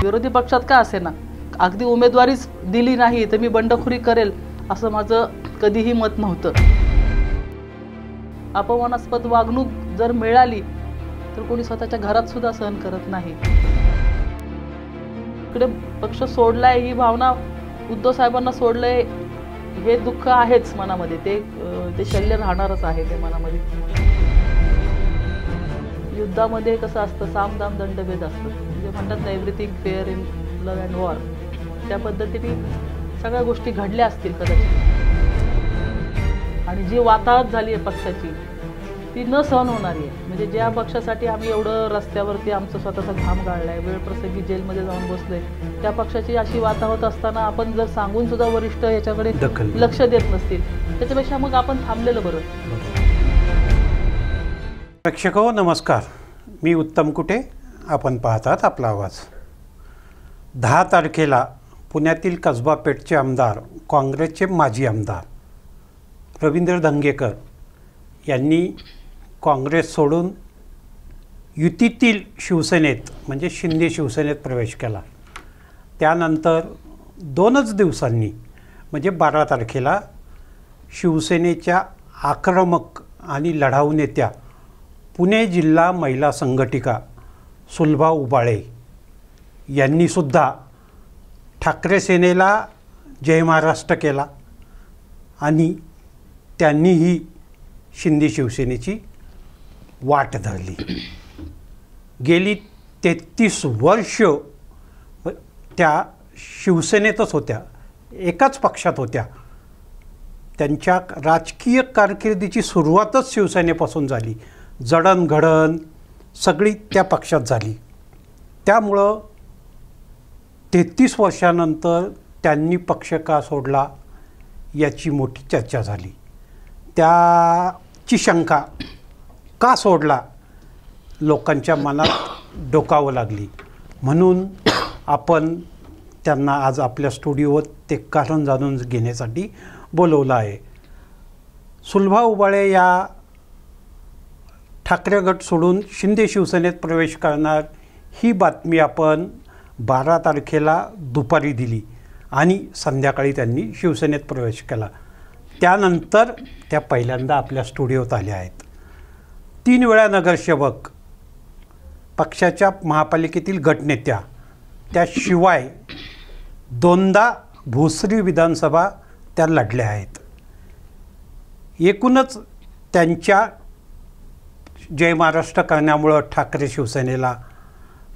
विरोधी पक्षात का असेना, अगदी उमेदवारीच दिली नाही तर मी बंडखोरी करेल असं माझं कधीही मत नव्हतं. अपमानास्पद वागणूक जर मिळाली तर कोणी स्वतःच्या घरात सुद्धा सहन करत नाही. इकडे पक्ष सोडलाय ही भावना, उद्धव साहेबांना सोडलंय हे दुःख आहेच मनामध्ये, ते शल्य राहणारच आहे ते मनामध्ये. युद्धामध्ये कसं असतं, साम दाम दंडभेद असतं, म्हणजे म्हणतात ना everything fair in love and war, त्या पद्धतीने सगळ्या गोष्टी घडल्या असतील कदाचित. आणि जी वाताहत झाली आहे पक्षाची ती न सहन होणारी आहे. म्हणजे ज्या पक्षासाठी आम्ही एवढं रस्त्यावरती आमचं स्वतःचा घाम गाळलाय, वेळ प्रसंगी जेलमध्ये जाऊन बसलोय, त्या पक्षाची अशी वाताहत असताना आपण जर सांगून सुद्धा वरिष्ठ याच्याकडे लक्ष देत नसतील, त्याच्यापेक्षा मग आपण थांबलेलं बरं. प्रेक्षको नमस्कार, मी उत्तम कुटे, आपण पाहतात आपला आवाज. 10 तारखेला पुण्यातील कसबा पेठचे आमदार, काँग्रेसचे माजी आमदार रवींद्र धंगेकर यांनी काँग्रेस सोडून युतीतील शिवसेनेत म्हणजे शिंदे शिवसेनेत प्रवेश केला. त्यानंतर 2च दिवसांनी म्हणजे 12 तारखेला शिवसेनेच्या आक्रमक आणि लढाऊ नेत्या पुणे जिल्हा महिला संघटिका सुलभा उबाळे यांनीसुद्धा ठाकरे सेनेला जय महाराष्ट्र केला आणि त्यांनीही शिंदे शिवसेनेची वाट धरली. गेली 33 वर्ष त्या शिवसेनेतच होत्या, एकाच पक्षात होत्या. त्यांच्या राजकीय कारकिर्दीची सुरुवातच शिवसेनेपासून झाली. जडणघडण सगळी त्या पक्षात झाली. त्यामुळं 33 वर्षानंतर त्यांनी पक्ष का सोडला याची मोठी चर्चा झाली. त्याची शंका का सोडला लोकांच्या मनात डोकावं लागली. म्हणून आपण त्यांना आज आपल्या स्टुडिओवर ते कारण जाणून घेण्यासाठी बोलवलं आहे. सुलभा उबाळे या ठाकरे गट सोडून शिंदे शिवसेनेत प्रवेश करणार ही बातमी आपण 12 तारखेला दुपारी दिली आणि संध्याकाळी त्यांनी शिवसेनेत प्रवेश केला. त्यानंतर त्या पहिल्यांदा आपल्या स्टुडिओत आल्या आहेत. 3 वेळा नगरसेवक, पक्षाच्या महापालिकेतील गटनेत्या, त्याशिवाय 2दा भोसरी विधानसभा त्या लढल्या आहेत. एकूणच त्यांच्या जय महाराष्ट्र करण्यामुळं ठाकरे शिवसेनेला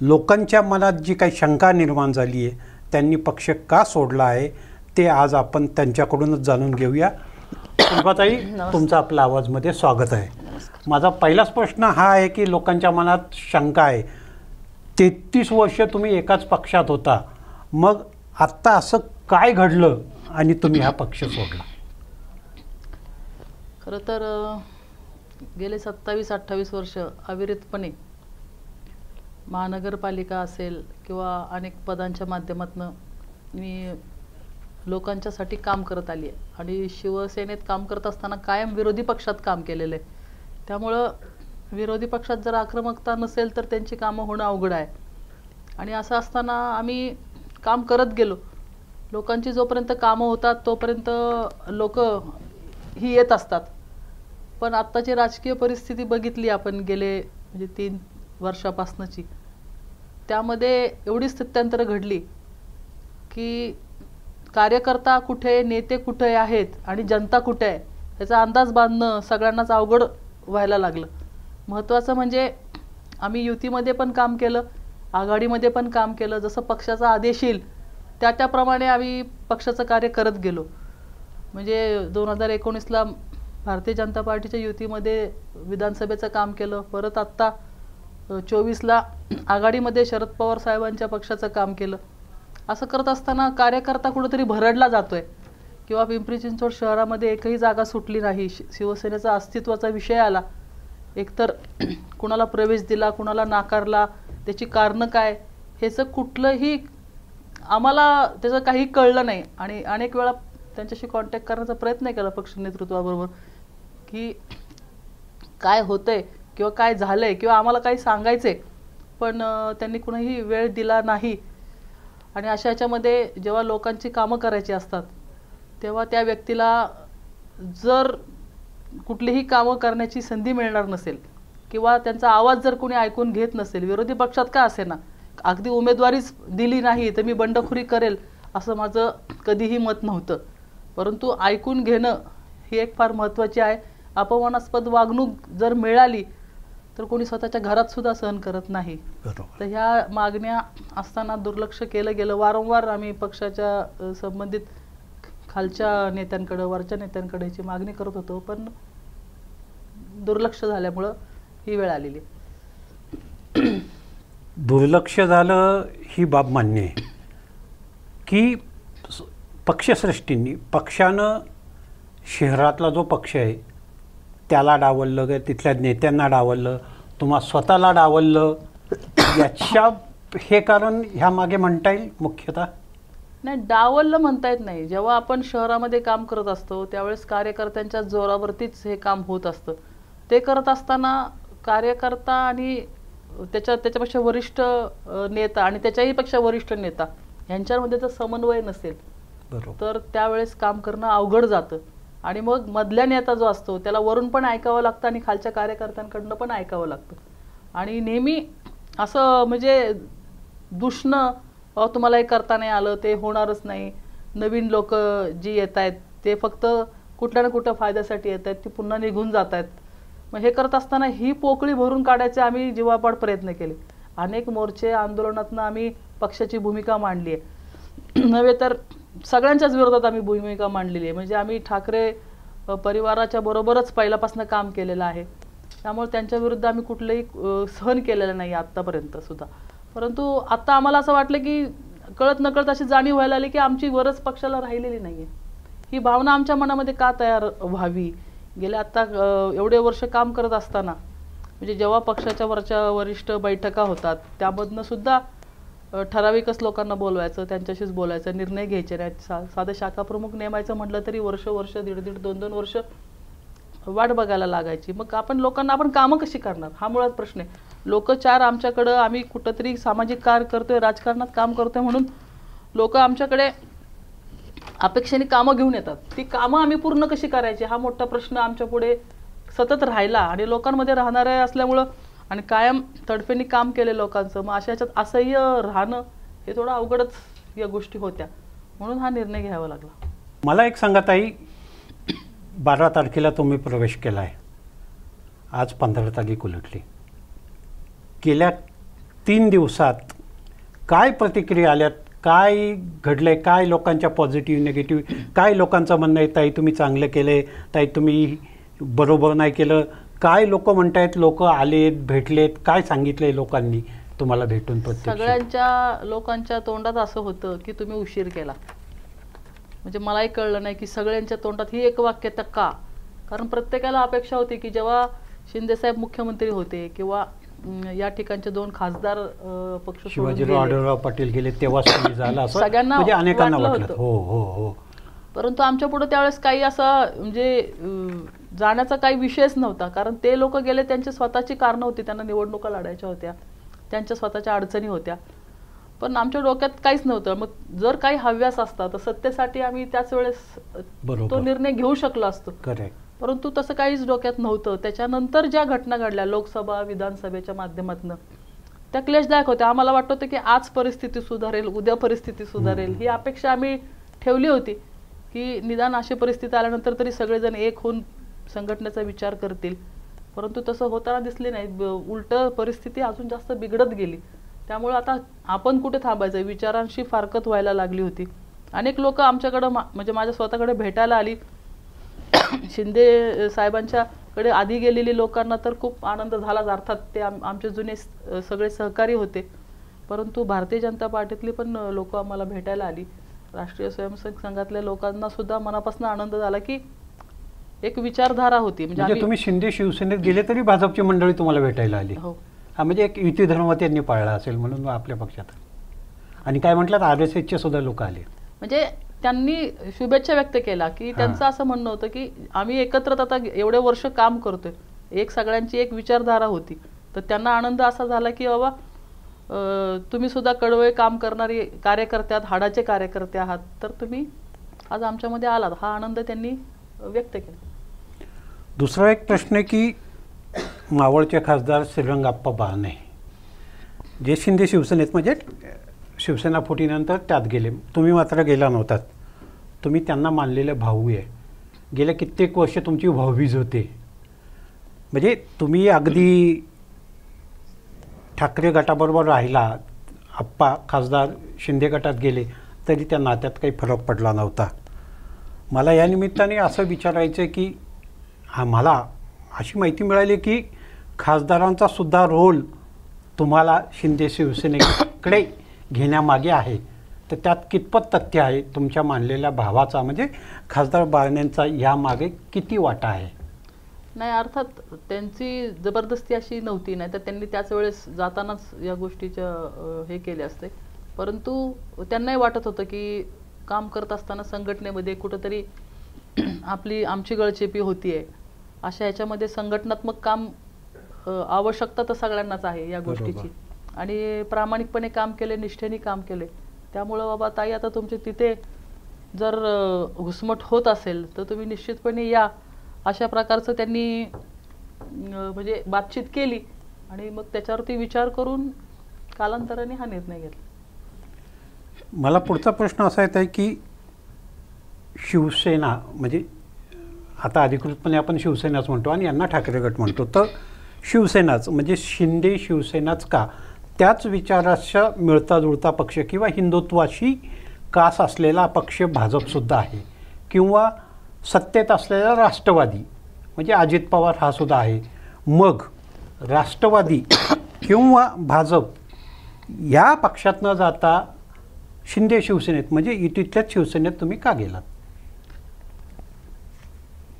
लोकांच्या मनात जी काही शंका निर्माण झाली आहे, त्यांनी पक्ष का सोडला आहे ते आज आपण त्यांच्याकडूनच जाणून घेऊया. सुलभाताई, तुमचं आपल्या आवाजमध्ये स्वागत आहे. माझा पहिलाच प्रश्न हा आहे की लोकांच्या मनात शंका आहे, 33 वर्ष तुम्ही एकाच पक्षात होता, मग आत्ता असं काय घडलं आणि तुम्ही हा पक्ष सोडला? खरं तर गेले 27-28 वर्ष अविरतपणे महानगरपालिका असेल किंवा अनेक पदांच्या माध्यमातून मी लोकांच्यासाठी काम करत आली आहे आणि शिवसेनेत काम करत असताना कायम विरोधी पक्षात काम केलेलं आहे. त्यामुळं विरोधी पक्षात जर आक्रमकता नसेल तर त्यांची कामं होणं अवघड आहे. आणि असं असताना आम्ही काम करत गेलो. लोकांची जोपर्यंत कामं होतात तोपर्यंत लोक ही येत असतात. पण आत्ताची राजकीय परिस्थिती बघितली आपण गेले म्हणजे 3 वर्षापासनची, त्यामध्ये एवढी स्थित्यंतरं घडली की कार्यकर्ता कुठे, नेते कुठे आहेत आणि जनता कुठे आहे याचा अंदाज बांधणं सगळ्यांनाच अवघड व्हायला लागलं. महत्त्वाचं म्हणजे आम्ही युतीमध्ये पण काम केलं, आघाडीमध्ये पण काम केलं. जसं पक्षाचा आदेश येईल त्याप्रमाणे आम्ही पक्षाचं कार्य करत गेलो. म्हणजे 2019ला भारतीय जनता पार्टीच्या युतीमध्ये विधानसभेचं काम केलं. परत आत्ता 24ला आघाडीमध्ये शरद पवार साहेबांच्या पक्षाचं काम केलं. असं करत असताना कार्यकर्ता कुठेतरी भरडला जातोय किंवा पिंपरी चिंचवड शहरामध्ये एकही जागा सुटली नाही. शिवसेनेचा अस्तित्वाचा विषय आला. एकतर कुणाला प्रवेश दिला, कुणाला नाकारला, त्याची कारणं काय, ह्याचं कुठलंही आम्हाला त्याचं काही कळलं नाही. आणि अनेक वेळा त्यांच्याशी कॉन्टॅक्ट करण्याचा प्रयत्न केला पक्ष नेतृत्वाबरोबर की काय होतंय किंवा काय झालंय किंवा आम्हाला काही सांगायचंय, पण त्यांनी कुणीही वेळ दिला नाही. आणि अशा ह्याच्यामध्ये जेव्हा लोकांची कामं करायची असतात तेव्हा त्या व्यक्तीला जर कुठलीही कामं करण्याची संधी मिळणार नसेल किंवा त्यांचा आवाज जर कोणी ऐकून घेत नसेल, विरोधी पक्षात का असेना, अगदी उमेदवारीच दिली नाही तर मी बंडखोरी करेल असं माझं कधीही मत नव्हतं, परंतु ऐकून घेणं ही एक फार महत्त्वाची आहे. अपमानास्पद वागणूक जर मिळाली तर कोणी स्वतःच्या घरात सुद्धा सहन करत नाही. तर ह्या मागण्या असताना दुर्लक्ष केलं गेलं. वारंवार आम्ही पक्षाच्या संबंधित खालच्या नेत्यांकडे, वरच्या नेत्यांकडे ह्याची मागणी करत होतो, पण दुर्लक्ष झाल्यामुळं ही वेळ आलेली. दुर्लक्ष झालं ही बाब मान्य आहे की पक्षश्रेष्ठींनी, पक्षानं शहरातला जो पक्ष आहे त्याला डावललं, तिथल्या नेत्यांना डावललं, तुम्हा स्वतःला डावललं, याच्या हे कारण ह्या मागे म्हणता येईल मुख्यतः? नाही, डावललं म्हणता येत नाही. जेव्हा आपण शहरामध्ये काम करत असतो त्यावेळेस कार्यकर्त्यांच्या जोरावरतीच हे काम होत असतं. ते करत असताना कार्यकर्ता आणि त्याच्यापेक्षा वरिष्ठ नेता आणि त्याच्याही पेक्षा वरिष्ठ नेता यांच्यामध्ये जर समन्वय नसेल तर त्यावेळेस काम करणं अवघड जातं. आणि मग मधल्या नेता जो असतो त्याला वरून पण ऐकावं लागतं आणि खालच्या कार्यकर्त्यांकडनं पण ऐकावं लागतं. आणि नेहमी असं म्हणजे दुष्ण, तुम्हाला हे करता नाही आलं, ते होणारच नाही, नवीन लोक जी येत आहेत ते फक्त कुठल्या ना कुठल्या फायद्यासाठी येत आहेत, ती पुन्हा निघून जात आहेत. मग हे करत असताना ही पोकळी भरून काढायचे आम्ही जीवापाड प्रयत्न केले. अनेक मोर्चे आंदोलनातनं आम्ही पक्षाची भूमिका मांडली आहे, नव्हे तर सगळ्यांच्याच विरोधात आम्ही भूमिका मांडलेली आहे. म्हणजे आम्ही ठाकरे परिवाराच्या बरोबरच पहिल्यापासून काम केलेलं आहे, त्यामुळे त्यांच्या विरुद्ध आम्ही कुठलंही सहन केलेलं नाही आत्तापर्यंत सुद्धा. परंतु आता आम्हाला असं वाटलं की कळत नकळत अशी जाणीव व्हायला आली की आमची गरज पक्षाला राहिलेली नाही आहे. ही भावना आमच्या मनामध्ये का तयार व्हावी? गेल्या आता एवढे वर्ष काम करत असताना म्हणजे जेव्हा पक्षाच्या वरिष्ठ बैठका होतात त्यामधनं सुद्धा ठराविकच लोकांना बोलवायचं, त्यांच्याशीच बोलायचं, निर्णय घ्यायचे नाही. साधं शाखा प्रमुख नेमायचं म्हटलं तरी वर्ष, दीड, 2 वर्ष वाट बघायला लागायची. मग आपण कामं कशी करणार हा मुळात प्रश्न आहे. लोक 4 आमच्याकडं, आम्ही कुठंतरी सामाजिक कार्य करतोय, राजकारणात काम करतोय म्हणून लोक आमच्याकडे अपेक्षेने कामं घेऊन येतात. ती कामं आम्ही पूर्ण कशी करायची हा मोठा प्रश्न आमच्या पुढे सतत राहिला. आणि लोकांमध्ये राहणारे असल्यामुळं आणि कायम तडफेने काम केले लोकांचं, मग अशा ह्याच्यात असह्य राहणं हे थोडं अवघडच या गोष्टी होत्या, म्हणून हा निर्णय घ्यावा लागला. मला एक सांगा ताई, 12 तारखेला तुम्ही प्रवेश केला आहे, आज 15 तारीख उलटली. गेल्या 3 दिवसात काय प्रतिक्रिया आल्यात, काय घडलंय, काय लोकांच्या पॉझिटिव्ह निगेटिव्ह, काय लोकांचं म्हणणं आहे ताई तुम्ही चांगलं केलंय, ताई तुम्ही बरोबर नाही केलं, काय लोक म्हणतायत, लोक आलेत, भेटलेत, काय सांगितलंय लोकांनी तुम्हाला भेटून? सगळ्यांच्या लोकांच्या तोंडात असं होतं की तुम्ही उशीर केला. म्हणजे मलाही कळलं नाही की सगळ्यांच्या तोंडात ही एक वाक्यता का, कारण प्रत्येकाला अपेक्षा होती की जेव्हा शिंदेसाहेब मुख्यमंत्री होते किंवा या ठिकाणचे 2 खासदार पक्ष शिवाजीराव आढळराव पाटील गेले तेव्हा झालं असं सगळ्यांना म्हणजे अनेकांना वाटलं. हो हो हो. परंतु आमच्या पुढे त्यावेळेस काही असं म्हणजे जाण्याचा काही विषयच नव्हता, कारण ते लोक गेले, त्यांची स्वतःची कारणं होती, त्यांना निवडणुका लढायच्या होत्या, त्यांच्या स्वतःच्या अडचणी होत्या, पण आमच्या डोक्यात काहीच नव्हतं. मग जर काही हव्यास असता तर सत्तेसाठी आम्ही त्याच वेळेस तो निर्णय घेऊ शकलो असतो, परंतु तसं काहीच डोक्यात नव्हतं. त्याच्यानंतर ज्या घटना घडल्या लोकसभा विधानसभेच्या माध्यमातून त्या क्लेशदायक होत्या. आम्हाला वाटत होतं की आज परिस्थिती सुधारेल, उद्या परिस्थिती सुधारेल, ही अपेक्षा आम्ही ठेवली होती की निदान अशी परिस्थिती आल्यानंतर तरी सगळेजण एक होऊन संघटनेचा विचार करतील, परंतु तसं होताना दिसले नाही. उलट परिस्थिती अजून जास्त बिघडत गेली. त्यामुळे आता आपण कुठे थांबायचं, विचारांशी फारकत व्हायला लागली होती. अनेक लोक आमच्याकडं म्हणजे माझ्या स्वतःकडे भेटायला आली. शिंदे साहेबांच्याकडे आधी गेलेली लोकांना तर खूप आनंद झालाच, अर्थात ते आमचे जुने सगळे सहकारी होते, परंतु भारतीय जनता पार्टीतली पण लोक आम्हाला भेटायला आली. राष्ट्रीय स्वयंसेवक संघातल्या लोकांना सुद्धा मनापासून आनंद झाला की एक विचारधारा होती. म्हणजे तुम्ही शिंदे शिवसेनेत गेले तरी भाजपची मंडळी तुम्हाला भेटायला आली. हो, हा म्हणजे एक युती धर्म त्यांनी पाळला असेल म्हणून आपल्या पक्षात. आणि काय म्हटलं RSSचे सुद्धा लोक आले, म्हणजे त्यांनी शुभेच्छा व्यक्त केला की त्यांचं असं म्हणणं होतं की आम्ही एकत्र आता एवढे वर्ष काम करतोय, एक सगळ्यांची एक विचारधारा होती, तर त्यांना आनंद असा झाला की बाबा तुम्ही सुद्धा कडवळे काम करणारे कार्यकर्ते आहात, हाडाचे कार्यकर्ते आहात, तर तुम्ही आज आमच्यामध्ये आलात, हा आनंद त्यांनी व्यक्त केला. दुसरा एक प्रश्न आहे की मावळचे खासदार श्रीरंगाप्पा बारणे जे शिंदे शिवसेनेत म्हणजे शिवसेना फुटीनंतर त्यात गेले, तुम्ही मात्र गेला नव्हतात. तुम्ही त्यांना मानलेले भाऊ आहे, गेल्या कित्येक वर्ष तुमची भाऊबीज होते. म्हणजे तुम्ही अगदी ठाकरे गटाबरोबर राहिला, आप्पा खासदार शिंदे गटात गेले तरी त्या नात्यात काही फरक पडला नव्हता. मला या निमित्ताने असं विचारायचं आहे की आम्हाला अशी माहिती मिळाली की खासदारांचा सुद्धा रोल तुम्हाला शिंदे शिवसेनेकडे घेण्यामागे आहे, तर त्यात कितपत तथ्य आहे तुमच्या मानलेल्या भावाचा, म्हणजे खासदार बारण्यांचा यामागे किती वाटा आहे? नाही, अर्थात त्यांची जबरदस्ती अशी नव्हती, नाही तर त्यांनी त्याच वेळेस जातानाच या गोष्टीच्या हे केले असते. परंतु त्यांनाही वाटत होतं की काम करत असताना संघटनेमध्ये कुठंतरी आमची गळचेपी होतीये, अशा ह्याच्यामध्ये संघटनात्मक काम आवश्यकता तर सगळ्यांनाच आहे या गोष्टीची, आणि प्रामाणिकपणे काम केले, निष्ठेने काम केले. त्यामुळं बाबा ताई, आता तुमचे तिथे जर घुसमट होत असेल तर तुम्ही निश्चितपणे या, अशा प्रकारचं त्यांनी म्हणजे बातचीत केली, आणि मग त्याच्यावरती विचार करून कालांतराने हा निर्णय घेतला. मला पुढचा प्रश्न असा येत आहे की शिवसेना म्हणजे आता अधिकृतपणे आपण शिवसेनाच म्हणतो आणि यांना ठाकरे गट म्हणतो, तर शिवसेनाच म्हणजे शिंदे शिवसेनाच का? त्याच विचाराचा मिळता जुळता पक्ष किंवा हिंदुत्वाशी कास असलेला पक्ष भाजपसुद्धा आहे, किंवा सत्तेत असलेला राष्ट्रवादी म्हणजे अजित पवार हा सुद्धा आहे. मग राष्ट्रवादी किंवा भाजप या पक्षात न जाता शिंदे शिवसेनेत म्हणजे युतीतल्याच शिवसेनेत तुम्ही का गेलात?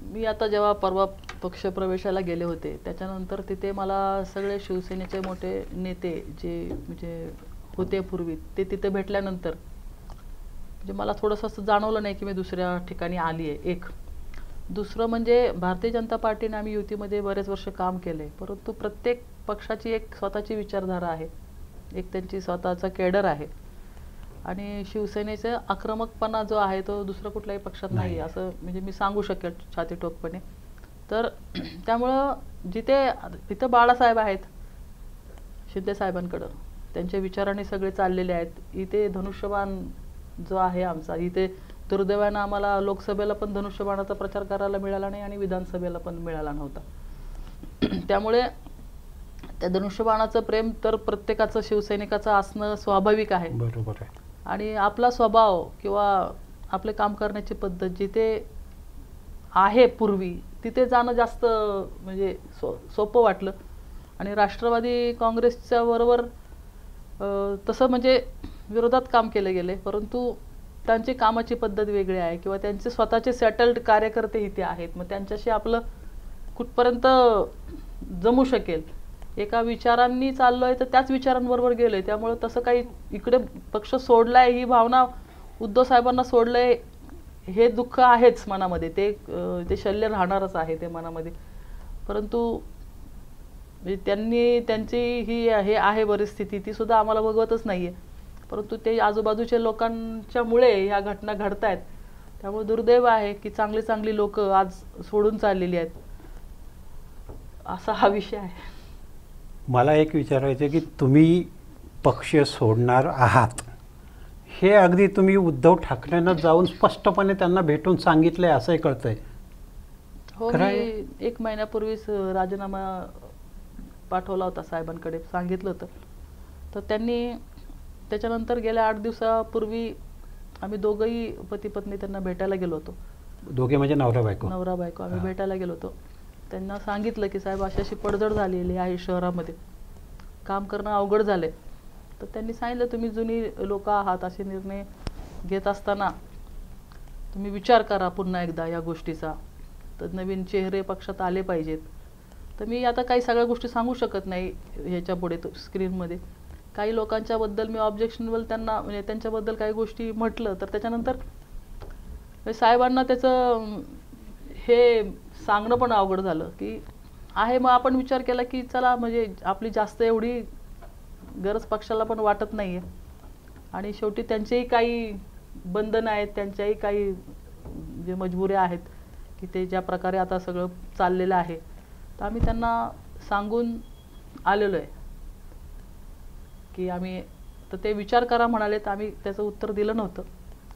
मी आता जेव्हा परवा पक्षप्रवेशाला गेले होते त्याच्यानंतर तिथे मला सगळे शिवसेनेचे मोठे नेते जे म्हणजे होते पूर्वी ते तिथे भेटल्यानंतर म्हणजे मला थोडंसं असं जाणवलं नाही की मी दुसऱ्या ठिकाणी आली आहे. एक दुसरं म्हणजे भारतीय जनता पार्टीने आम्ही युतीमध्ये बरेच वर्ष काम केले, परंतु प्रत्येक पक्षाची एक स्वतःची विचारधारा आहे, एक त्यांची स्वतःचा केडर आहे, आणि शिवसेनेचा आक्रमकपणा जो आहे तो दुसऱ्या कुठल्याही पक्षात नाही असं म्हणजे मी सांगू शकेल छातीठोकपणे. तर त्यामुळं तिथं बाळासाहेब आहेत शिंदे साहेबांकडं, त्यांच्या विचाराने सगळे चाललेले आहेत. इथे धनुष्यबाण जो आहे आमचा, इथे दुर्दैवानं आम्हाला लोकसभेला पण धनुष्यबाणाचा प्रचार करायला मिळाला नाही आणि विधानसभेला पण मिळाला नव्हता. त्यामुळे त्या धनुष्यबाणाचं प्रेम तर प्रत्येकाचं शिवसैनिकाचं असणं स्वाभाविक आहे. बरोबर आहे. आणि आपला स्वभाव किंवा आपले काम करण्याची पद्धत जिथे आहे पूर्वी तिथे जाणं जास्त म्हणजे सोपं वाटलं. आणि राष्ट्रवादी काँग्रेसच्या बरोबर तसं म्हणजे विरोधात काम केले गेले, परंतु त्यांची कामाची पद्धत वेगळी आहे किंवा त्यांचे स्वतःचे सेटल्ड कार्यकर्ते इथे आहेत, मग त्यांच्याशी आपलं कुठपर्यंत जमू शकेल. एका विचारांनी चाललोय तर त्याच विचारांबरोबर गेलोय, त्यामुळे तसं काही इकडे पक्ष सोडलाय ही भावना, उद्धव साहेबांना सोडलंय हे दुःख आहेच मनामध्ये, ते शल्य राहणारच आहे ते मनामध्ये. परंतु त्यांची ही हे आहे परिस्थिती ती सुद्धा आम्हाला बघवतच नाहीये, परंतु ते आजूबाजूच्या लोकांच्यामुळे ह्या घटना घडतायत. त्यामुळे दुर्दैव आहे की चांगली चांगली लोक आज सोडून चाललेली आहेत, असा हा विषय आहे. मला एक विचारायचं की तुम्ही पक्ष सोडणार आहात हे अगदी तुम्ही उद्धव ठाकरेंना जाऊन स्पष्टपणे त्यांना भेटून सांगितलंय असंही कळतंय? हो, मी 1 महिन्यापूर्वीच राजीनामा पाठवला होता साहेबांकडे, सांगितलं होतं. तर त्यांनी त्याच्यानंतर गेल्या 8 दिवसापूर्वी आम्ही दोघंही पती पत्नी त्यांना भेटायला गेलो होतो. दोघे म्हणजे नवरा बायको? नवरा बायको आम्ही भेटायला गेलो होतो. त्यांना सांगितलं की साहेब अशी अशी पडझड झालेली आहे शहरामध्ये, काम करणं अवघड झालंय. तर त्यांनी सांगितलं तुम्ही जुनी लोक आहात, असे निर्णय घेत असताना तुम्ही विचार करा पुन्हा एकदा या गोष्टीचा, तर नवीन चेहरे पक्षात आले पाहिजेत. तर मी आता काही सगळ्या गोष्टी सांगू शकत नाही ह्याच्या पुढे स्क्रीनमध्ये. काही लोकांच्या बद्दल मी ऑब्जेक्शनेबल त्यांना म्हणजे त्यांच्याबद्दल काही गोष्टी म्हटलं तर त्याच्यानंतर साहेबांना त्याचं हे सांगणं पण अवघड झालं की आहे. मग आपण विचार केला की चला म्हणजे आपली जास्त एवढी गरज पक्षाला पण वाटत नाहीये आणि शेवटी त्यांचेही काही बंधन आहेत, त्यांच्याही काही जे मजबुऱ्या आहेत की ते ज्या प्रकारे आता सगळं चाललेलं आहे, तर आम्ही त्यांना सांगून आलेलो आहे की आम्ही, तर ते विचार करा म्हणाले, तर आम्ही त्याचं उत्तर दिलं नव्हतं,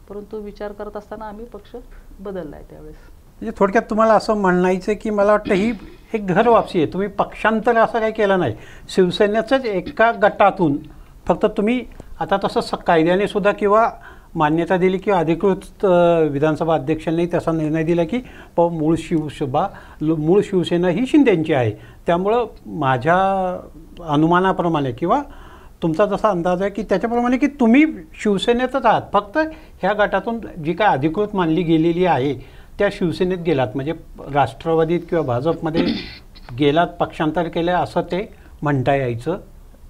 परंतु विचार करत असताना आम्ही पक्ष बदलला आहे त्यावेळेस. म्हणजे थोडक्यात तुम्हाला असं म्हणायचं की मला वाटतं ही एक घर वापसी आहे, तुम्ही पक्षांतर असं काही केलं नाही, शिवसेनेचंच एका गटातून फक्त तुम्ही आता तसं कायद्याने सुद्धा किंवा मान्यता दिली किंवा अधिकृत विधानसभा अध्यक्षांनी तसा निर्णय दिला की मूळ शिवसेना ही शिंदेंची आहे, त्यामुळं माझ्या अनुमानाप्रमाणे किंवा तुमचा जसा अंदाज आहे की त्याच्याप्रमाणे की तुम्ही शिवसेनेतच आहात, फक्त ह्या गटातून जी काय अधिकृत मानली गेलेली आहे त्या शिवसेनेत गेलात, म्हणजे राष्ट्रवादीत किंवा भाजपमध्ये गेलात, पक्षांतर केलं असं ते म्हणता यायचं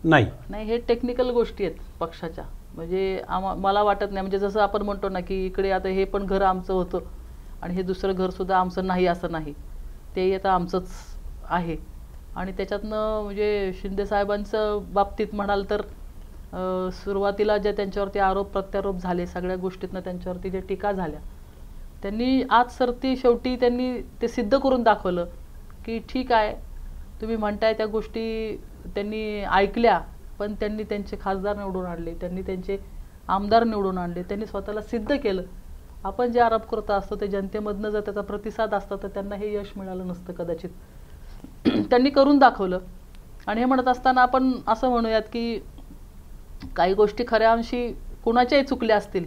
नाही. नाही, हे टेक्निकल गोष्टी आहेत पक्षाच्या, म्हणजे मला वाटत नाही, म्हणजे जसं आपण म्हणतो ना की इकडे आता हे पण घर आमचं होतं आणि हे दुसरं घर सुद्धा आमचं नाही असं नाही, ते आता आमचंच आहे. आणि त्याच्यातनं म्हणजे शिंदे साहेबांचं बाबतीत म्हणाल तर सुरुवातीला जे त्यांच्यावरती आरोप प्रत्यारोप झाले, सगळ्या गोष्टीतनं त्यांच्यावरती जे टीका झाल्या, त्यांनी आज सरती शेवटी त्यांनी ते सिद्ध करून दाखवलं की ठीक आहे, तुम्ही म्हणताय त्या गोष्टी त्यांनी ऐकल्या, पण त्यांनी त्यांचे खासदार निवडून आणले, त्यांनी त्यांचे आमदार निवडून आणले, त्यांनी स्वतःला सिद्ध केलं. आपण जे आरोप करत असतो ते जनतेमधनं जर त्याचा प्रतिसाद असता तर त्यांना हे यश मिळालं नसतं कदाचित. त्यांनी करून दाखवलं. आणि हे म्हणत असताना आपण असं म्हणूयात की काही गोष्टी खऱ्या अंशी कुणाच्याही चुकल्या असतील,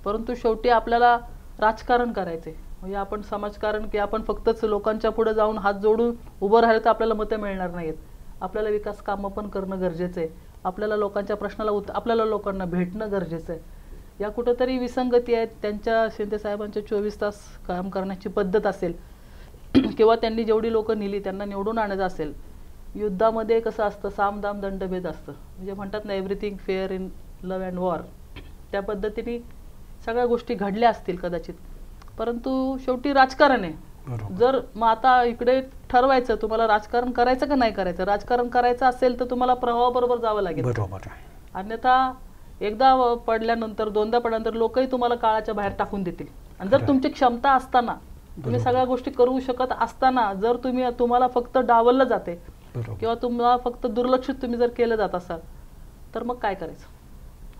परंतु शेवटी आपल्याला राजकारण करायचे, म्हणजे आपण समाजकारण की आपण फक्तच लोकांच्या पुढे जाऊन हात जोडून उभं राहिलं तर आपल्याला मतं मिळणार नाहीत. आपल्याला विकास कामं पण करणं गरजेचं आहे, आपल्याला लोकांच्या प्रश्नाला आपल्याला लोकांना भेटणं गरजेचं आहे. या कुठंतरी विसंगती आहेत. त्यांच्या शिंदे साहेबांचे 24 तास काम करण्याची पद्धत असेल किंवा त्यांनी जेवढी लोक नेली त्यांना निवडून आणायचं असेल. युद्धामध्ये कसं असतं, साम दाम दंडभेद असतं, म्हणजे म्हणतात ना everything fair in love and war, त्या पद्धतीने सगळ्या गोष्टी घडल्या असतील कदाचित, परंतु शेवटी राजकारण आहे. जर मग आता इकडे ठरवायचं तुम्हाला राजकारण करायचं का नाही करायचं, राजकारण करायचं असेल तर तुम्हाला प्रवाहाबरोबर जावं लागेल, अन्यथा एकदा पडल्यानंतर दोनदा पडल्यानंतर लोकही तुम्हाला काळाच्या बाहेर टाकून देतील. आणि जर तुमची क्षमता असताना, तुम्ही सगळ्या गोष्टी करू शकत असताना जर तुम्हाला फक्त डावललं जाते किंवा तुम्हाला फक्त दुर्लक्षित तुम्ही जर केलं जात असाल तर मग काय करायचं,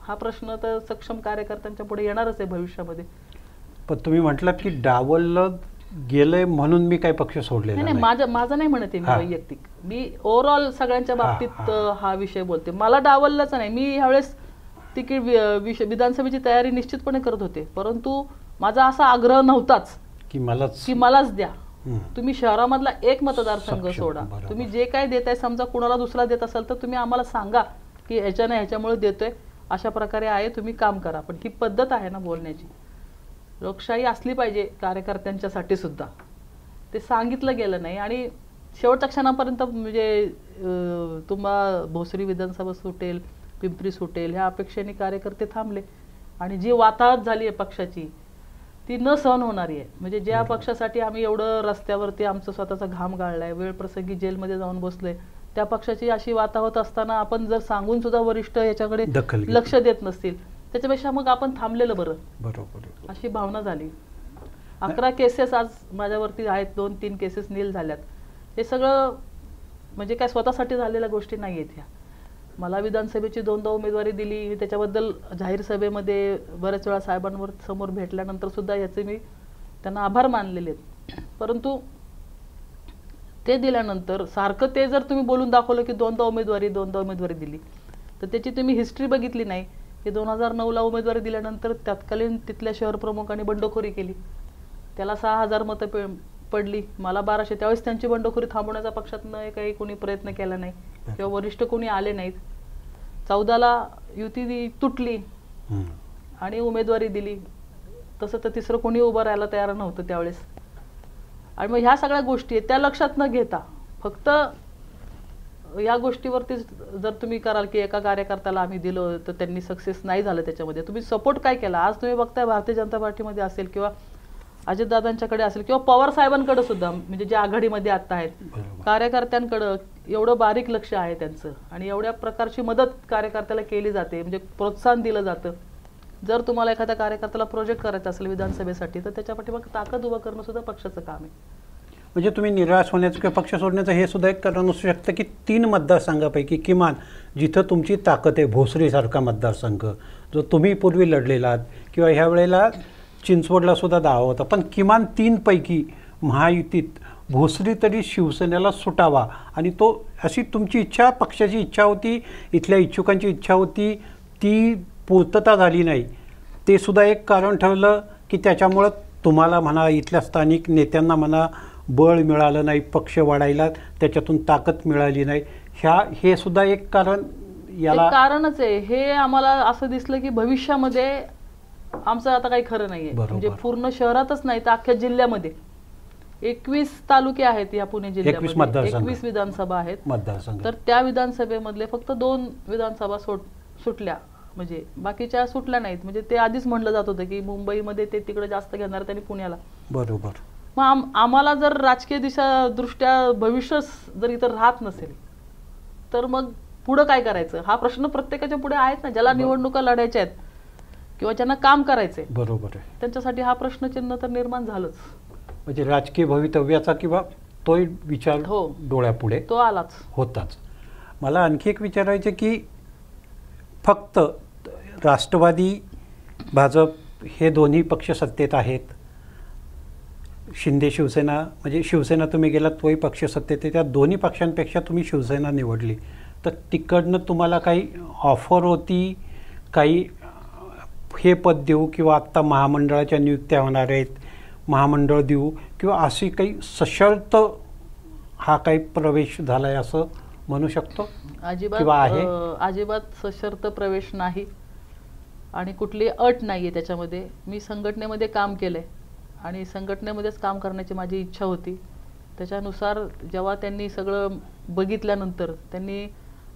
हा प्रश्न तर सक्षम कार्यकर्त्यांच्या पुढे येणारच आहे भविष्यामध्ये. पण तुम्ही म्हटलं की डावललं गेलंय म्हणून मी काही पक्ष सोडलेला नाही, माझं नाही म्हणत आहे मी वैयक्तिक, मी ओव्हरऑल सगळ्यांच्या बाबतीत हा विषय बोलते. मला डावललंच नाही, मी ह्यावेळेस तिकीट विधानसभेची तयारी निश्चितपणे करत होते, परंतु माझा असा आग्रह नव्हताच की मलाच द्या. तुम्ही शहरामधला एक मतदारसंघ सोडा, तुम्ही जे काय देताय, समजा कुणाला दुसरा देत असाल तर तुम्ही आम्हाला सांगा की ह्याच्याने ह्याच्यामुळे देतोय, अशा प्रकारे आहे, तुम्ही काम करा. पण ही पद्धत आहे ना बोलण्याची, लोकशाही असली पाहिजे कार्यकर्त्यांच्यासाठी सुद्धा, ते सांगितलं गेलं नाही. आणि शेवटच्या क्षणापर्यंत म्हणजे तुम्हाला भोसरी विधानसभा सुटेल, पिंपरी सुटेल ह्या अपेक्षेने कार्यकर्ते थांबले. आणि जी वाताहत झाली आहे पक्षाची ती न सहन होणारी आहे. म्हणजे ज्या पक्षासाठी आम्ही एवढं रस्त्यावरती आमचा स्वतःचा घाम गाळलाय, वेळ प्रसंगी जेलमध्ये जाऊन बसलोय, त्या पक्षाची अशी वाताहत असताना आपण जर सांगून सुद्धा वरिष्ठ याच्याकडे लक्ष देत नसतील, त्याच्यापेक्षा मग आपण थांबलेलं बरं, बरोबर, अशी भावना झाली. 11 केसेस आज माझ्यावरती आहेत, 2-3 केसेस नील झाल्यात. हे सगळं म्हणजे काय स्वतःसाठी झालेल्या गोष्टी नाही आहेत ह्या. मला विधानसभेची 2दा उमेदवारी दिली, त्याच्याबद्दल जाहीर सभेमध्ये बऱ्याच वेळा साहेबांवर समोर भेटल्यानंतर सुद्धा याचे मी त्यांना आभार मानलेले आहेत. परंतु ते दिल्यानंतर सारखं ते जर तुम्ही बोलून दाखवलं की 2दा उमेदवारी दिली, तर त्याची तुम्ही हिस्ट्री बघितली नाही की 2009ला उमेदवारी दिल्यानंतर तत्कालीन तिथल्या शहर प्रमुखांनी बंडखोरी केली, त्याला 6000 मतं पडली, मला 1200. त्यावेळेस त्यांची बंडखोरी थांबवण्याचा पक्षातनं काही कोणी प्रयत्न केला नाही किंवा वरिष्ठ कोणी आले नाहीत. 14ला युती तुटली आणि उमेदवारी दिली, तसं तर तिसरं कोणी उभं राहायला तयार नव्हतं त्यावेळेस. आणि मग ह्या सगळ्या गोष्टी आहेत त्या लक्षात न घेता फक्त या गोष्टीवरती जर तुम्ही कराल की एका कार्यकर्त्याला आम्ही दिलं तर त्यांनी सक्सेस नाही झालं, त्याच्यामध्ये तुम्ही सपोर्ट काय केला. आज तुम्ही बघताय भारतीय जनता पार्टीमध्ये असेल किंवा अजितदादांच्याकडे असेल किंवा पवार साहेबांकडे सुद्धा, म्हणजे जे आघाडीमध्ये आता आहेत, कार्यकर्त्यांकडं एवढं बारीक लक्ष आहे त्यांचं आणि एवढ्या प्रकारची मदत कार्यकर्त्याला केली जाते, म्हणजे प्रोत्साहन दिलं जातं. जर तुम्हाला एखाद्या कार्यकर्त्याला प्रोजेक्ट करायचा असेल विधानसभेसाठी तर त्याच्या पाठीमागे ताकद उभं करणं सुद्धा पक्षाचं काम आहे. म्हणजे तुम्ही निराश होण्याचं किंवा पक्ष सोडण्याचं हे सुद्धा एक कारण असू शकतं की 3 मतदारसंघापैकी किमान जिथं तुमची ताकद आहे, भोसरीसारखा मतदारसंघ जो तुम्ही पूर्वी लढलेला आहात किंवा ह्या वेळेला चिंचवडला सुद्धा दावा होता, पण किमान 3 पैकी महायुतीत भोसरी तरी शिवसेनेला सुटावा आणि तो अशी तुमची इच्छा, पक्षाची इच्छा होती, इथल्या इच्छुकांची इच्छा होती, ती पूर्तता झाली नाही. ते सुद्धा एक कारण ठरलं की त्याच्यामुळं तुम्हाला म्हणा, इथल्या स्थानिक नेत्यांना म्हणा, बळ मिळालं नाही, पक्ष वाढायला त्याच्यातून ताकद मिळाली नाही. हे सुद्धा एक कारण याला कारणच आहे. हे आम्हाला असं दिसलं की भविष्यामध्ये आमचं आता काही खरं नाहीये. म्हणजे पूर्ण शहरातच नाही तर अख्ख्या जिल्ह्यामध्ये 21 तालुके आहेत या पुणे जिल्ह्यामध्ये, 21 विधानसभा आहेत मतदारसंघ. तर त्या विधानसभेमधले फक्त 2 विधानसभा सुटल्या, म्हणजे बाकीच्या सुटल्या नाहीत. म्हणजे ते आधीच म्हणलं जात होतं की मुंबईमध्ये ते तिकडे जास्त घेणार त्यांनी पुण्याला. बरोबर. मग आम्हाला जर राजकीय दृष्ट्या भविष्य जर इथं राहत नसेल तर मग पुढं काय करायचं हा प्रश्न प्रत्येकाच्या पुढे आहेत ना. ज्याला निवडणुका लढायच्या आहेत किंवा ज्यांना काम करायचंय, बरोबर आहे, त्यांच्यासाठी हा प्रश्नचिन्ह तर निर्माण झालंच. म्हणजे राजकीय भवितव्याचा किंवा तोही विचार डोळ्यापुढे तो आलाच होताच. मला आणखी एक विचारायचं की फक्त राष्ट्रवादी भाजप हे दोन्ही पक्ष सत्तेत आहेत, शिंदे शिवसेना, म्हणजे शिवसेना तुम्ही गेलात तोही पक्ष सत्तेत आहे, त्या दोन्ही पक्षांपेक्षा तुम्ही शिवसेना निवडली, तर तिकडनं तुम्हाला काही ऑफर होती, काही हे पद देऊ किंवा आत्ता महामंडळाच्या नियुक्त्या होणार आहेत, महामंडळ देऊ किंवा अशी काही सशर्त हा काही प्रवेश झालाय असं म्हणू शकतो? अजिबात सशर्त प्रवेश नाही आणि कुठली अट नाहीये त्याच्यामध्ये. मी संघटनेमध्ये काम केलंय आणि संघटनेमध्येच काम करण्याची माझी इच्छा होती. त्याच्यानुसार जेव्हा त्यांनी सगळं बघितल्यानंतर त्यांनी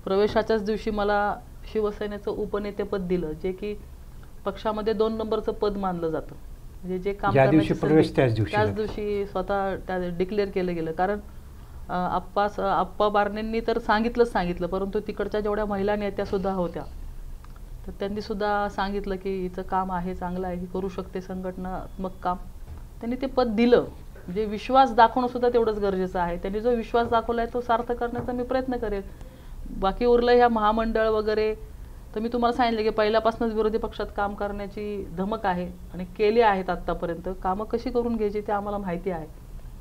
प्रवेशाच्याच दिवशी मला शिवसेनेचं उपनेतेपद दिलं, जे की पक्षामध्ये 2 नंबरचं पद मानलं जातं. म्हणजे जे काम त्याच दिवशी स्वतः डिक्लेअर केलं गेलं. कारण आप्पा बारनेंनी तर सांगितलं, परंतु तिकडच्या जेवढ्या महिला नेत्या सुद्धा होत्या तर त्यांनी सुद्धा सांगितलं की हिचं काम आहे, चांगलं आहे, ही करू शकते संघटनात्मक काम. त्यांनी ते पद दिलं. म्हणजे विश्वास दाखवणं सुद्धा तेवढंच गरजेचं आहे. त्यांनी जो विश्वास दाखवलाय तो सार्थ करण्याचा मी प्रयत्न करेल. बाकी उरलं ह्या महामंडळ वगैरे, तर मी तुम्हाला सांगितलं की पहिल्यापासूनच विरोधी पक्षात काम करण्याची धमक आहे आणि केली आहेत आत्तापर्यंत. कामं कशी करून घ्यायची ते आम्हाला माहिती आहे.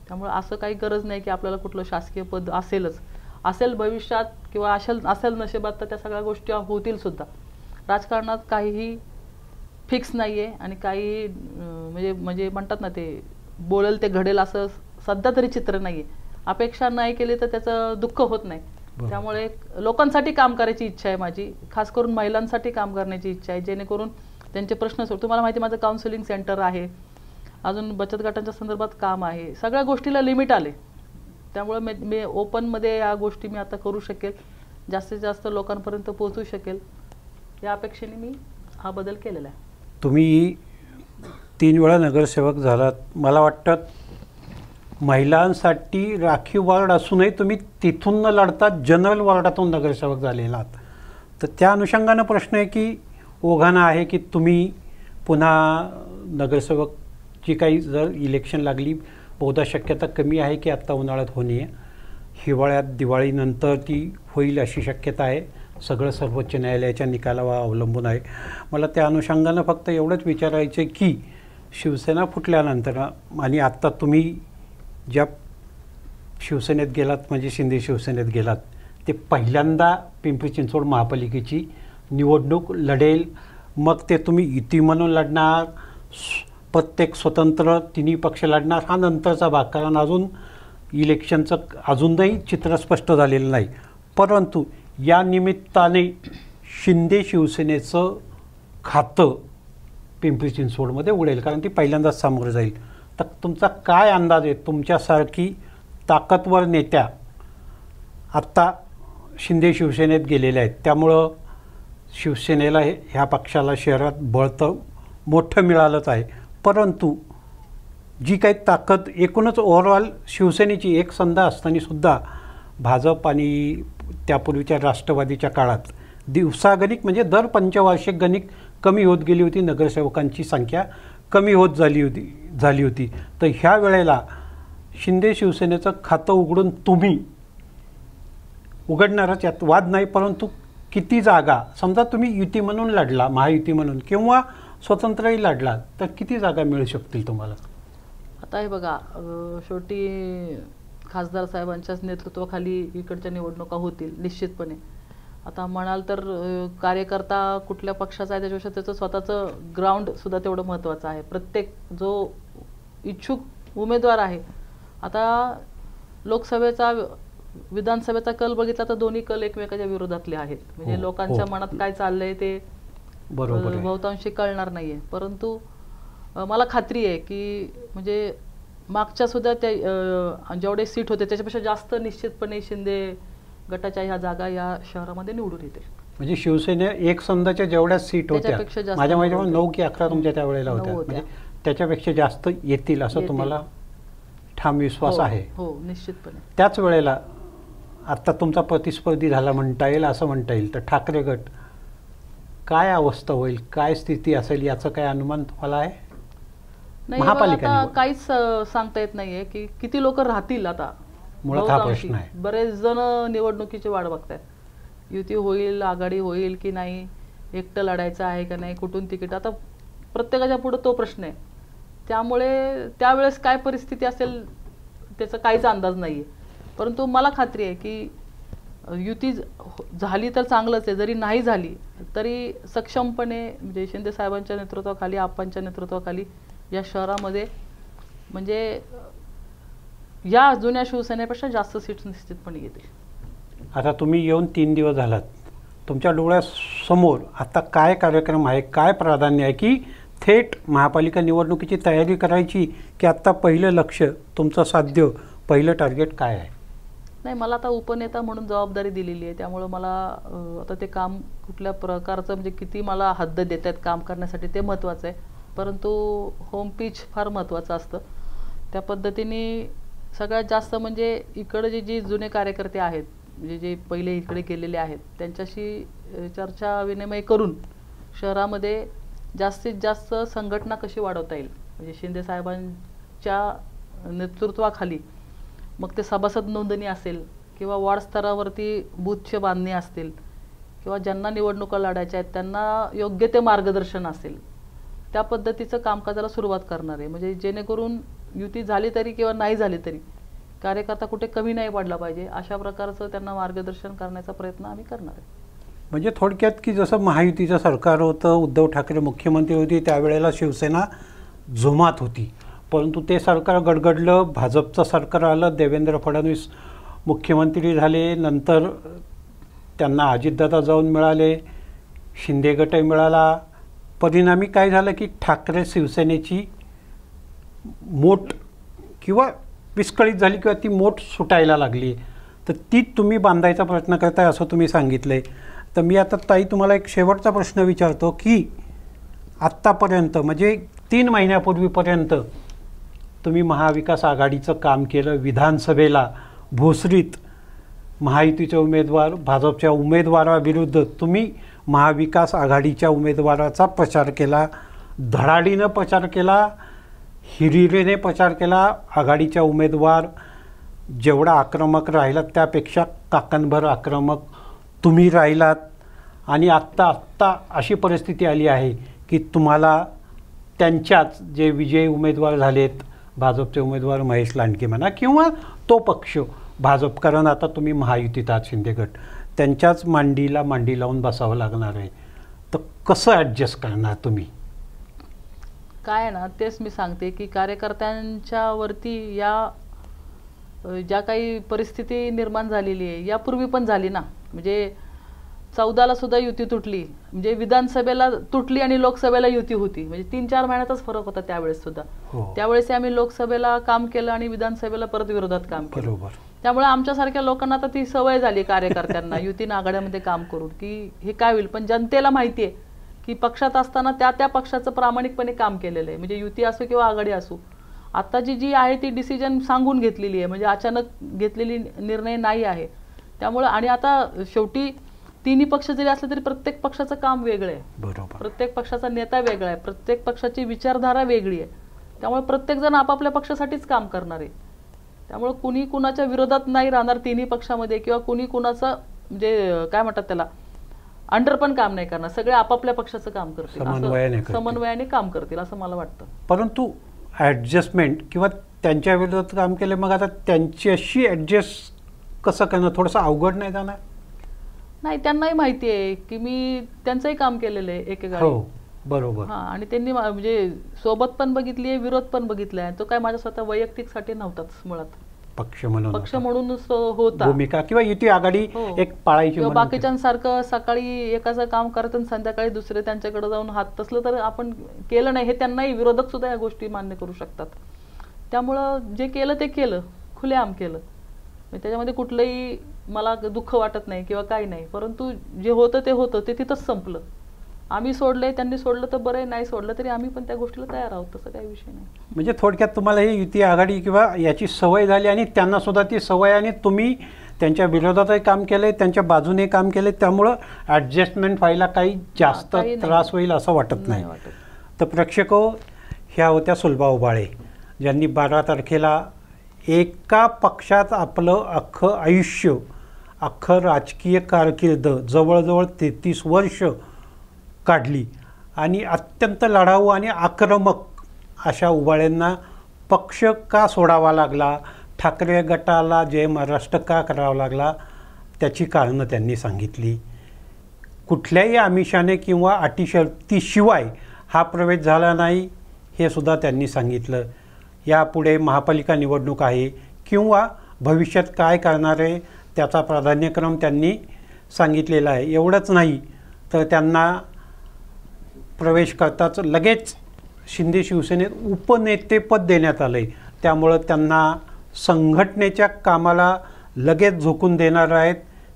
त्यामुळे असं काही गरज नाही की आपल्याला कुठलं शासकीय पद असेल भविष्यात किंवा असेल नशिबात, तर त्या सगळ्या गोष्टी होतील सुद्धा. राजकारणात काहीही फिक्स नाहीये आणि काही म्हणजे म्हणतात ना, ते बोलेल ते घडेल असं सध्या तरी चित्र नाहीये. अपेक्षा नाही केली तर त्याचं दुःख होत नाही. त्यामुळे लोकांसाठी काम करायची इच्छा आहे माझी, खास करून महिलांसाठी काम करण्याची इच्छा आहे, जेणेकरून त्यांचे प्रश्न तुम्हाला माहिती माझं काउन्सिलिंग सेंटर आहे, अजून बचत गटांच्या संदर्भात काम आहे. सगळ्या गोष्टीला लिमिट आले. त्यामुळे मी ओपनमध्ये या गोष्टी मी आता करू शकेल, जास्तीत जास्त लोकांपर्यंत पोहोचू शकेल, या अपेक्षेने मी हा बदल केलेला आहे. तुम्ही 3 वेळा नगरसेवक झालात. मला वाटतं महिलांसाठी राखीव वार्ड असूनही तुम्ही तिथून न लढता जनरल वार्डातून नगरसेवक झालेला आहात. तर त्या अनुषंगानं प्रश्न आहे की ओघाना आहे की तुम्ही पुन्हा नगरसेवकची काही जर इलेक्शन लागली, बहुधा शक्यता कमी आहे की आत्ता उन्हाळ्यात होणे आहे, हिवाळ्यात दिवाळीनंतर ती होईल अशी शक्यता आहे. सगळं सर्वोच्च न्यायालयाच्या निकालावर अवलंबून आहे. मला त्या अनुषंगानं फक्त एवढंच विचारायचं की शिवसेना फुटल्यानंतर आणि आत्ता तुम्ही ज्या शिवसेनेत गेलात, म्हणजे शिंदे शिवसेनेत गेलात, ते पहिल्यांदा पिंपरी चिंचवड महापालिकेची निवडणूक लढेल. मग ते तुम्ही युती म्हणून लढणार, प्रत्येक स्वतंत्र तिन्ही पक्ष लढणार, हा नंतरचा भाग. कारण अजून इलेक्शनचं अजूनही चित्र स्पष्ट झालेलं नाही. परंतु या निमित्ताने शिंदे शिवसेनेचं खातं पिंपरी चिंचवडमध्ये उडेल, कारण ती पहिल्यांदाच सामोरं जाईल. तर तुमचा काय अंदाज आहे? तुमच्यासारखी ताकदवर नेत्या आत्ता शिंदे शिवसेनेत गेलेल्या आहेत, त्यामुळं शिवसेनेला ह्या पक्षाला शहरात बळ तर मोठं मिळालंच आहे, परंतु जी काही ताकद एकूणच ओव्हरऑल शिवसेनेची एक संधा असताना सुद्धा भाजप आणि त्यापूर्वीच्या राष्ट्रवादीच्या काळात दिवसागणिक म्हणजे दर पंचवार्षिक गणिक कमी होत गेली होती, नगरसेवकांची संख्या कमी होत झाली होती. तर ह्या वेळेला शिंदे शिवसेनेचं खातं उघडून तुम्ही उघडणारच, यात वाद नाही, परंतु किती जागा, समजा तुम्ही युती म्हणून लढला, महायुती म्हणून किंवा स्वतंत्रही लढला, तर किती जागा मिळू शकतील तुम्हाला? आता हे बघा, शेवटी खासदार साहेबांच्याच नेतृत्वाखाली इकडच्या निवडणुका होतील निश्चितपणे. आता म्हणाल तर कार्यकर्ता कुठल्या पक्षाचा आहे त्याच्यापेक्षा त्याचं स्वतःचं ग्राउंड सुद्धा तेवढं महत्त्वाचं आहे. प्रत्येक जो इच्छुक उमेदवार आहे, आता लोकसभेचा विधानसभेचा कल बघितला तर दोन्ही कल एकमेकाच्या विरोधातले आहेत. म्हणजे लोकांच्या मनात काय चाललंय ते बहुतांशी कळणार नाहीये. परंतु मला खात्री आहे की म्हणजे मागच्या सुद्धा त्या जेवढे सीट होते त्याच्यापेक्षा जास्त निश्चितपणे शिंदे गटाच्या ह्या जागा या शहरामध्ये निवडून येतील. म्हणजे शिवसेने एक संघाच्या जेवढ्या सीट होत्या, माझ्या माहितीवर 9 की 11 तुमच्या त्यावेळेला होत्या, म्हणजे त्याच्यापेक्षा जास्त येतील असं तुम्हाला ठाम विश्वास आहे? हो, निश्चितपणे. त्याच वेळेला आता तुमचा प्रतिस्पर्धी झाला म्हणता येईल, असं म्हणता येईल, तर ठाकरे गट काय अवस्था होईल, काय स्थिती असेल, याचं काय अनुमान तुम्हाला आहे? नाही, आता काहीच सांगता येत नाहीये की किती लोक राहतील. आता मुळात हा प्रश्न आहे. बरेच जण निवडणुकीची वाट बघतायत, युती होईल, आघाडी होईल की नाही, एकटं लढायचं आहे का नाही, कुठून तिकीट, आता प्रत्येकाच्या पुढे तो प्रश्न आहे. त्यामुळे त्यावेळेस काय परिस्थिती असेल त्याचा काहीच अंदाज नाहीये. परंतु मला खात्री आहे की युती झाली तर चांगलंच आहे, जरी नाही झाली तरी सक्षमपणे म्हणजे शिंदे साहेबांच्या नेतृत्वाखाली, आप्पांच्या नेतृत्वाखाली या शहरामध्ये म्हणजे या जुन्या शिवसेनेपेक्षा जास्त सीट्स निश्चितपणे येतील. आता तुम्ही येऊन 3 दिवस झालात, तुमच्या डोळ्यासमोर आता काय कार्यक्रम आहे, काय प्राधान्य आहे, की थेट महापालिका निवडणुकीची तयारी करायची, की आत्ता पहिलं लक्ष तुमचं साध्य, पहिलं टार्गेट काय आहे? नाही, मला आता उपनेता म्हणून जबाबदारी दिलेली आहे, त्यामुळे मला आता ते काम कुठल्या प्रकारचं म्हणजे किती मला हद्द देत आहेत काम करण्यासाठी ते महत्त्वाचं आहे. परंतु होम पिच फार महत्त्वाचं असतं. त्या पद्धतीने सगळ्यात जास्त म्हणजे इकडे जे जुने कार्यकर्ते आहेत, म्हणजे जे पहिले इकडे गेलेले आहेत, त्यांच्याशी चर्चा विनिमय करून शहरामध्ये जास्तीत जास्त संघटना कशी वाढवता येईल, म्हणजे शिंदे साहेबांच्या नेतृत्वाखाली मग ते सभासद नोंदणी असेल किंवा वार्ड स्तरावरती बूथचे बांधणी असतील किंवा ज्यांना निवडणुका लढायच्या आहेत त्यांना योग्य ते मार्गदर्शन असेल, त्या पद्धतीचं कामकाजाला सुरुवात करणार आहे. म्हणजे जेणेकरून युती झाली तरी किंवा नाही झाली तरी कार्यकर्ता कुठे कमी नाही पडला पाहिजे, अशा प्रकारचं त्यांना मार्गदर्शन करण्याचा प्रयत्न आम्ही करणार आहे. म्हणजे थोडक्यात की जसं महायुतीचं सरकार होतं, उद्धव ठाकरे मुख्यमंत्री होते, त्यावेळेला शिवसेना जोमात होती, परंतु ते सरकार गडगडलं, भाजपचं सरकार आलं, देवेंद्र फडणवीस मुख्यमंत्री झाले, नंतर त्यांना अजितदादा जाऊन मिळाले, शिंदे गटही मिळाला. परिणामी काय झालं की ठाकरे शिवसेनेची मोठ किंवा विस्कळीत झाली किंवा ती मोठ सुटायला लागली, तर ती तुम्ही बांधायचा प्रयत्न करताय असं तुम्ही सांगितलं आहे. तर मी आता ताई तुम्हाला एक शेवटचा प्रश्न विचारतो की आत्तापर्यंत म्हणजे 3 महिन्यापूर्वीपर्यंत तुम्ही महाविकास आघाडीचं काम केलं, विधानसभेला भोसरीत महायुतीचे उमेदवार भाजपच्या उमेदवाराविरुद्ध तुम्ही महाविकास आघाडीच्या उमेदवाराचा प्रचार केला, धडाडीनं प्रचार केला, हिरिरीने प्रचार केला. आघाडीच्या उमेदवार जेवढा आक्रमक राहिला त्यापेक्षा काकणभर आक्रमक तुम्ही राहिलात. आणि आत्ता अशी परिस्थिती आली आहे की तुम्हाला त्यांच्याच जे विजयी उमेदवार झालेत, भाजपचे उमेदवार महेश लांडगे म्हणा किंवा तो पक्ष भाजप, कारण आता तुम्ही महायुतीत आहात शिंदे गट, त्यांच्याच मांडीला मांडी लावून बसावं लागणार आहे. तर कसं ॲडजस्ट करणार तुम्ही? काय ना, तेच मी सांगते की कार्यकर्त्यांच्यावरती या ज्या काही परिस्थिती निर्माण झालेली आहे यापूर्वी पण झाली ना. म्हणजे 14ला सुद्धा युती तुटली, म्हणजे विधानसभेला तुटली आणि लोकसभेला युती होती, म्हणजे 3-4 महिन्यातच फरक होता त्यावेळेस सुद्धा. त्यावेळेस आम्ही लोकसभेला काम केलं आणि विधानसभेला परत विरोधात काम केलं. बरोबर. त्यामुळे आमच्यासारख्या लोकांना आता ती सवय झाली कार्यकर्त्यांना युतीनं आघाड्यामध्ये काम करून की हे काय होईल. पण जनतेला माहिती आहे की पक्षात असताना त्या पक्षाचं प्रामाणिकपणे काम केलेलं आहे, म्हणजे युती असो किंवा आघाडी असो. आत्ताची जी आहे ती डिसिजन सांगून घेतलेली आहे, म्हणजे अचानक घेतलेली निर्णय नाही आहे. त्यामुळे आणि आता शेवटी तिन्ही पक्ष जरी असले तरी प्रत्येक पक्षाचं काम वेगळं आहे. बरोबर. प्रत्येक पक्षाचा नेता वेगळा आहे, प्रत्येक पक्षाची विचारधारा वेगळी आहे. त्यामुळे प्रत्येक जण आपापल्या पक्षासाठीच काम करणार आहे. त्यामुळे कुणी कुणाच्या विरोधात नाही राहणार तिन्ही पक्षामध्ये, किंवा कुणी कुणाचं म्हणजे काय म्हणतात त्याला अंडर पण काम नाही करणार. सगळे आपापल्या पक्षाचं काम करतील, समन्वयाने काम करतील असं मला वाटतं. परंतु ॲडजस्टमेंट किंवा त्यांच्या विरोधात काम केलं, मग आता त्यांच्याशी ॲडजस्ट कसं करणं थोडंसं अवघड नाही जाणार? नाही, त्यांनाही माहिती आहे की मी त्यांचंही काम केलेलं आहे एकेकाळी. हो, बरोबर. हां, आणि त्यांनी म्हणजे सोबत पण बघितली आहे, विरोध पण बघितला आहे. तो काय माझ्या स्वतः वैयक्तिकसाठी नव्हताच मुळात, पक्ष म्हणून होता भूमिका किंवा युती आघाडी एक पाळायची. बाकीच्यांसारखं सकाळी एकाचं काम करत आणि संध्याकाळी दुसरे त्यांच्याकडे जाऊन हात तसलं तर आपण केलं नाही. हे त्यांनाही विरोधक सुद्धा या गोष्टी मान्य करू शकतात. त्यामुळं जे केलं ते केलं, खुलेआम केलं. त्याच्यामध्ये कुठलंही मला दुःख वाटत नाही किंवा काही नाही. परंतु जे होतं ते तिथंच संपलं. आम्ही सोडलंय, त्यांनी सोडलं तर बरं, नाही सोडलं तरी आम्ही पण त्या गोष्टीला तयार आहोत, तसं काही विषय नाही. म्हणजे थोडक्यात तुम्हाला ही युती आघाडी किंवा याची सवय झाली आणि त्यांना सुद्धा ती सवय, आणि तुम्ही त्यांच्या विरोधातही काम केलंय, त्यांच्या बाजूने काम केलंय, त्यामुळं ॲडजस्टमेंट व्हायला काही जास्त त्रास होईल असं वाटत नाही. तर प्रेक्षको, ह्या होत्या सुलभा उबाळे, ज्यांनी 12 तारखेला एका पक्षात आपलं अख्खं आयुष्य, अख्खं राजकीय कारकीर्द जवळजवळ 33 वर्ष काढली, आणि अत्यंत लढाऊ आणि आक्रमक अशा उबाळेंना पक्ष का सोडावा लागला, ठाकरे गटाला जय महाराष्ट्र का करावा लागला, त्याची कारणं त्यांनी सांगितली. कुठल्याही आमिषाने किंवा अटीशर्तीशिवाय हा प्रवेश झाला नाही हे सुद्धा त्यांनी सांगितलं. यापुढे महापालिका निवडणूक आहे किंवा भविष्यात काय करणार आहे त्याचा प्राधान्यक्रम त्यांनी सांगितलेला आहे. एवढंच नाही तर त्यांना प्रवेश करताच लगेच शिंदे शिवसेनेत उपनेतेपद देण्यात आलं आहे. त्यामुळं त्यांना संघटनेच्या कामाला लगेच झोकून देणार आहेत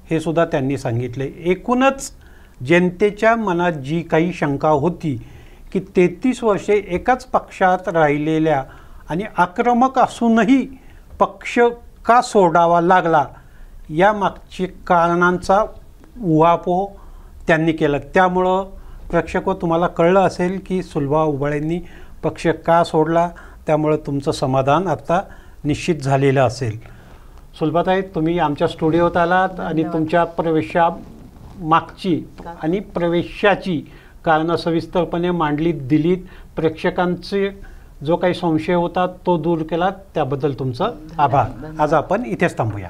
हे सुद्धा त्यांनी सांगितले. एकूणच जनतेच्या मनात जी काही शंका होती की 33 वर्षे एकाच पक्षात राहिलेल्या आणि आक्रमक असूनही पक्ष का सोडावा लागला, या मागची कारणांचा उहापोह त्यांनी केला. त्यामुळं प्रेक्षक तुम्हाला कळलं असेल की सुलभा उबाळेंनी पक्ष का सोडला. त्यामुळं तुमचं समाधान आता निश्चित झालेलं असेल. सुलभाताई, तुम्ही आमच्या स्टुडिओत आलात आणि तुमच्या प्रवेशामागची आणि प्रवेशाची कारणं सविस्तरपणे मांडली दिलीत. प्रेक्षकांचे जो काही संशय होता तो दूर केला, त्याबद्दल तुमचं आभार. आज आपण इथेच थांबूया.